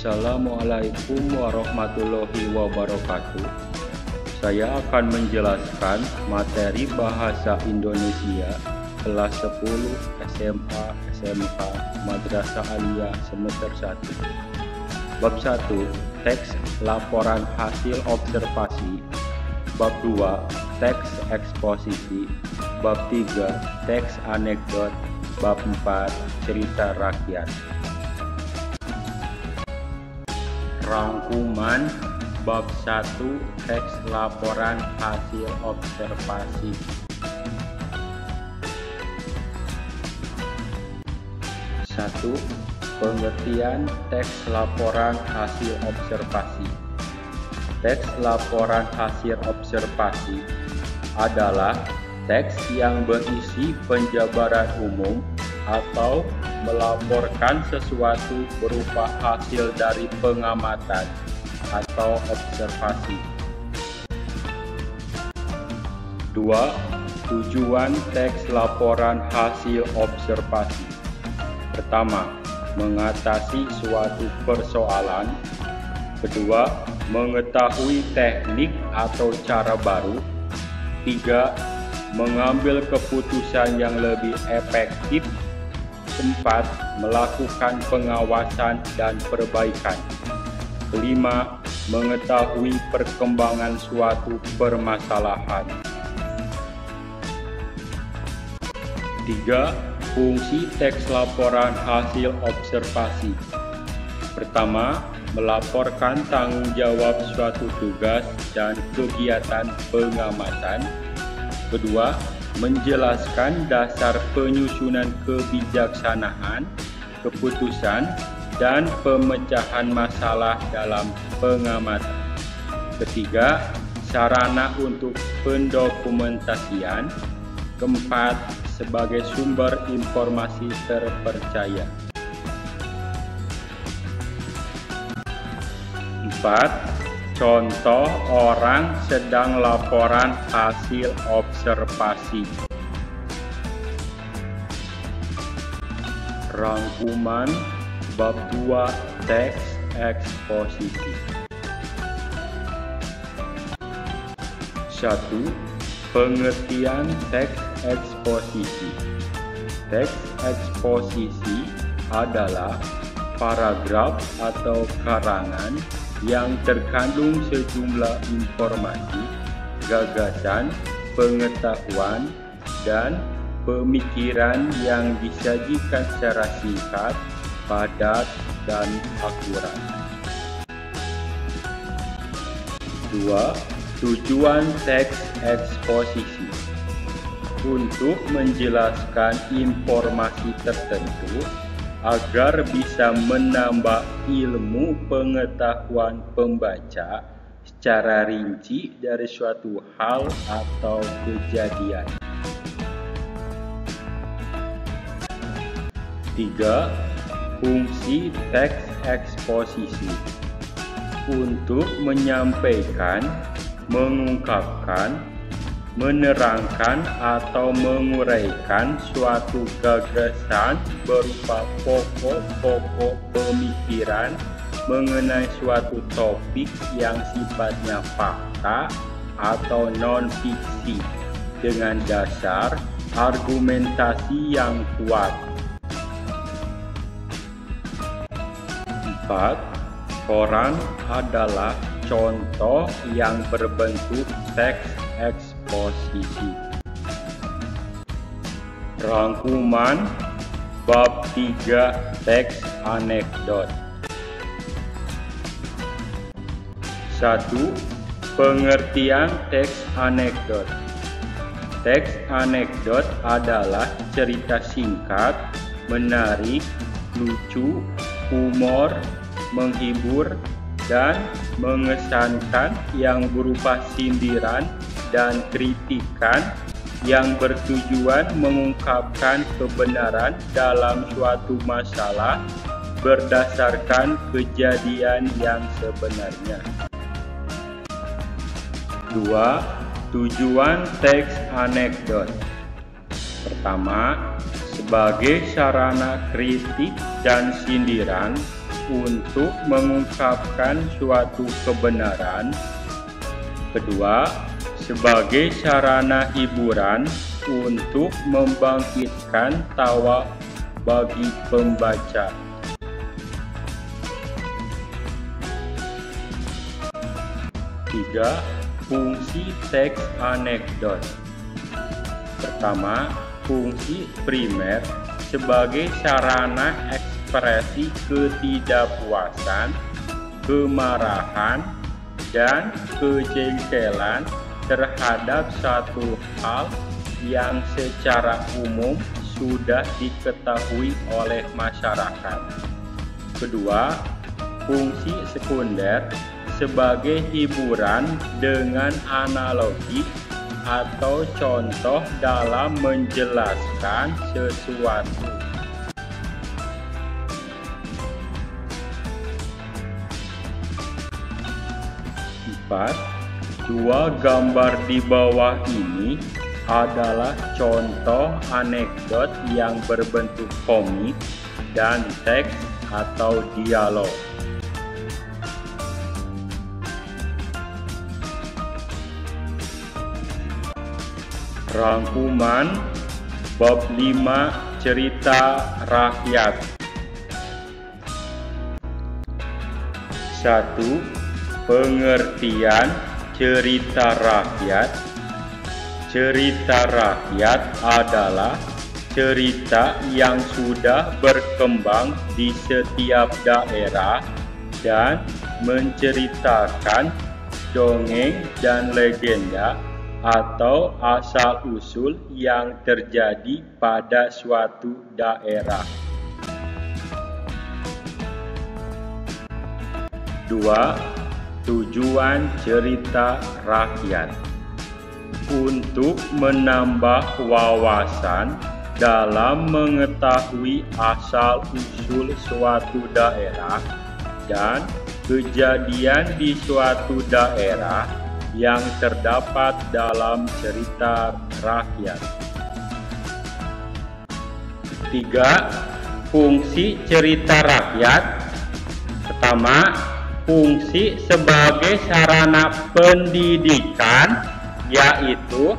Assalamualaikum warahmatullahi wabarakatuh. Saya akan menjelaskan materi Bahasa Indonesia kelas 10 SMA, SMK, Madrasah Aliyah semester 1. Bab 1, teks laporan hasil observasi. Bab 2, teks eksposisi. Bab 3, teks anekdot. Bab 4, cerita rakyat. Rangkuman bab 1, teks laporan hasil observasi. Satu, pengertian teks laporan hasil observasi. Teks laporan hasil observasi adalah teks yang berisi penjabaran umum atau melaporkan sesuatu berupa hasil dari pengamatan atau observasi. 2. Tujuan teks laporan hasil observasi. Pertama, mengatasi suatu persoalan. Kedua, mengetahui teknik atau cara baru. 3. Mengambil keputusan yang lebih efektif. 4. Melakukan pengawasan dan perbaikan. 5. Mengetahui perkembangan suatu permasalahan. 3. Fungsi teks laporan hasil observasi. Pertama, melaporkan tanggung jawab suatu tugas dan kegiatan pengamatan. Kedua, menjelaskan dasar penyusunan kebijaksanaan, keputusan, dan pemecahan masalah dalam pengamatan. Ketiga, sarana untuk pendokumentasian. Keempat, sebagai sumber informasi terpercaya. 4. Contoh orang sedang laporan hasil observasi. Rangkuman bab 2, teks eksposisi. 1. Pengertian teks eksposisi. Teks eksposisi adalah paragraf atau karangan yang terkandung sejumlah informasi, gagasan, pengetahuan, dan pemikiran yang disajikan secara singkat, padat, dan akurat. 2. Tujuan teks eksposisi. Untuk menjelaskan informasi tertentu agar bisa menambah ilmu pengetahuan pembaca secara rinci dari suatu hal atau kejadian. 3. Fungsi teks eksposisi. Untuk menyampaikan, mengungkapkan, menerangkan atau menguraikan suatu gagasan berupa pokok-pokok pemikiran mengenai suatu topik yang sifatnya fakta atau non-fiksi dengan dasar argumentasi yang kuat. 4. Koran adalah contoh yang berbentuk teks eksposisi. Rangkuman bab 3, teks anekdot. 1. Pengertian teks anekdot. Teks anekdot adalah cerita singkat, menarik, lucu, humor, menghibur, dan mengesankan yang berupa sindiran dan kritikan yang bertujuan mengungkapkan kebenaran dalam suatu masalah berdasarkan kejadian yang sebenarnya. 2. Tujuan teks anekdot. Pertama, sebagai sarana kritik dan sindiran untuk mengungkapkan suatu kebenaran. Kedua, sebagai sarana hiburan untuk membangkitkan tawa bagi pembaca. Tiga, fungsi teks anekdot. Pertama, fungsi primer sebagai sarana ekspresi ketidakpuasan, kemarahan, dan kejengkelan terhadap satu hal yang secara umum sudah diketahui oleh masyarakat. Kedua, fungsi sekunder sebagai hiburan dengan analogi atau contoh dalam menjelaskan sesuatu. Empat, dua gambar di bawah ini adalah contoh anekdot yang berbentuk komik dan teks atau dialog. Rangkuman bab 5 cerita rakyat. 1. Pengertian cerita rakyat. Cerita rakyat adalah cerita yang sudah berkembang di setiap daerah dan menceritakan dongeng dan legenda atau asal-usul yang terjadi pada suatu daerah. 2. Tujuan cerita rakyat: untuk menambah wawasan dalam mengetahui asal-usul suatu daerah dan kejadian di suatu daerah yang terdapat dalam cerita rakyat. 3. Fungsi cerita rakyat. Pertama, fungsi sebagai sarana pendidikan, yaitu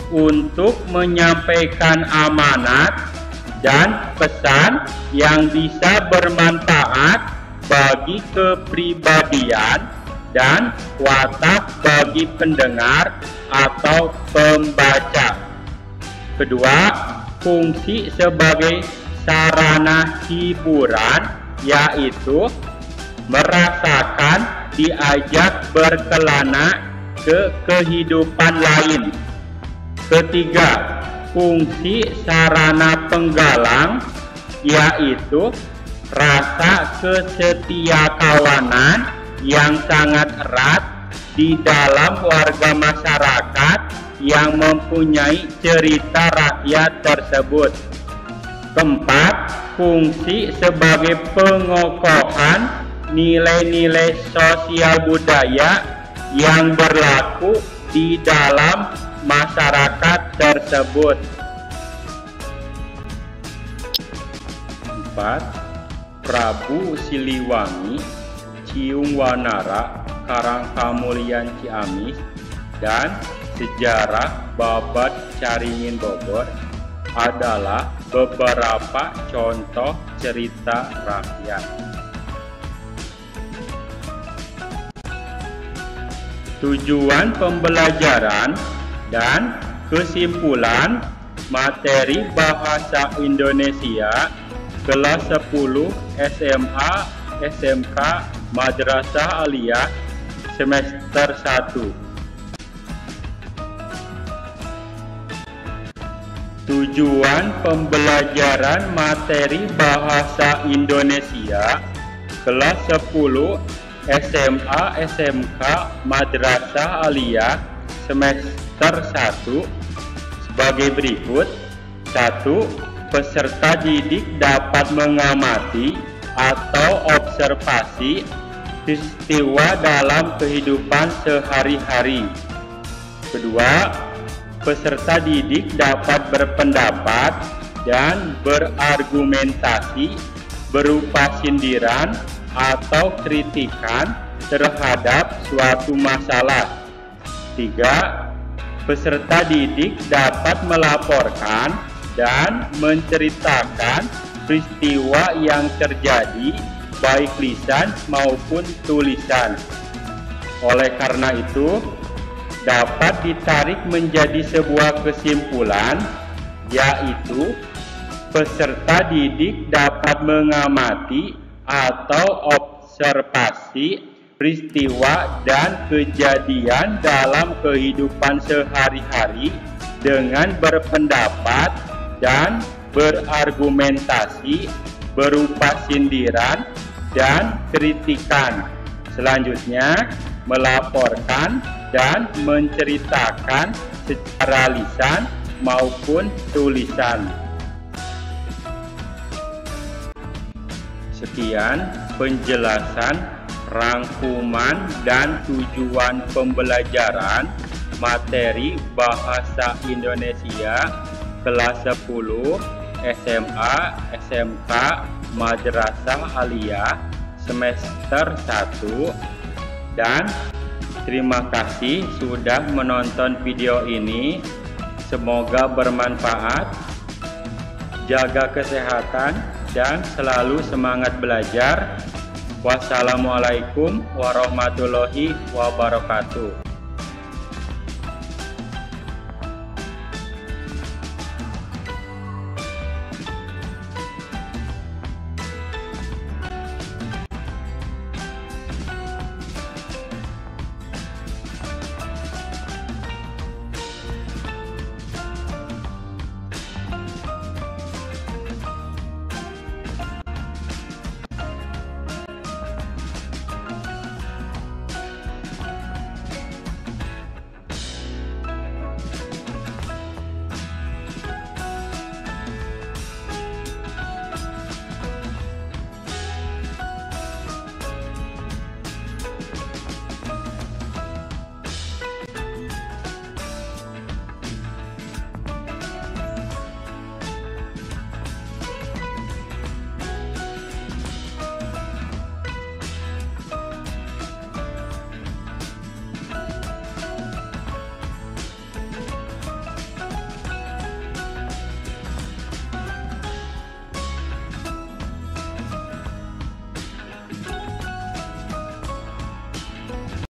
untuk menyampaikan amanat dan pesan yang bisa bermanfaat bagi kepribadian dan watak bagi pendengar atau pembaca. Kedua, fungsi sebagai sarana hiburan, yaitu merasakan diajak berkelana ke kehidupan lain. Ketiga, fungsi sarana penggalang, yaitu rasa kesetiakawanan yang sangat erat di dalam warga masyarakat yang mempunyai cerita rakyat tersebut. Keempat, fungsi sebagai pengokohan nilai-nilai sosial budaya yang berlaku di dalam masyarakat tersebut. 4. Prabu Siliwangi, Ciung Wanara, Karangkamulian Ciamis, dan Sejarah Babat Caringin Bogor adalah beberapa contoh cerita rakyat. Tujuan pembelajaran dan kesimpulan materi bahasa Indonesia kelas 10 SMA SMK Madrasah Aliyah semester 1. Tujuan pembelajaran materi bahasa Indonesia kelas 10 SMA SMK Madrasah Aliyah semester 1 sebagai berikut. 1. Peserta didik dapat mengamati atau observasi peristiwa dalam kehidupan sehari-hari. Kedua, peserta didik dapat berpendapat dan berargumentasi berupa sindiran atau kritikan terhadap suatu masalah. 3. Peserta didik dapat melaporkan dan menceritakan peristiwa yang terjadi, baik lisan maupun tulisan. Oleh karena itu, dapat ditarik menjadi sebuah kesimpulan, yaitu peserta didik dapat mengamati atau observasi peristiwa dan kejadian dalam kehidupan sehari-hari dengan berpendapat dan berargumentasi berupa sindiran dan kritikan. Selanjutnya, melaporkan dan menceritakan secara lisan maupun tulisan. Sekian penjelasan rangkuman dan tujuan pembelajaran materi Bahasa Indonesia kelas 10 SMA, SMK, Madrasah Aliyah semester 1. Dan terima kasih sudah menonton video ini. Semoga bermanfaat. Jaga kesehatan dan selalu semangat belajar. Wassalamualaikum warahmatullahi wabarakatuh.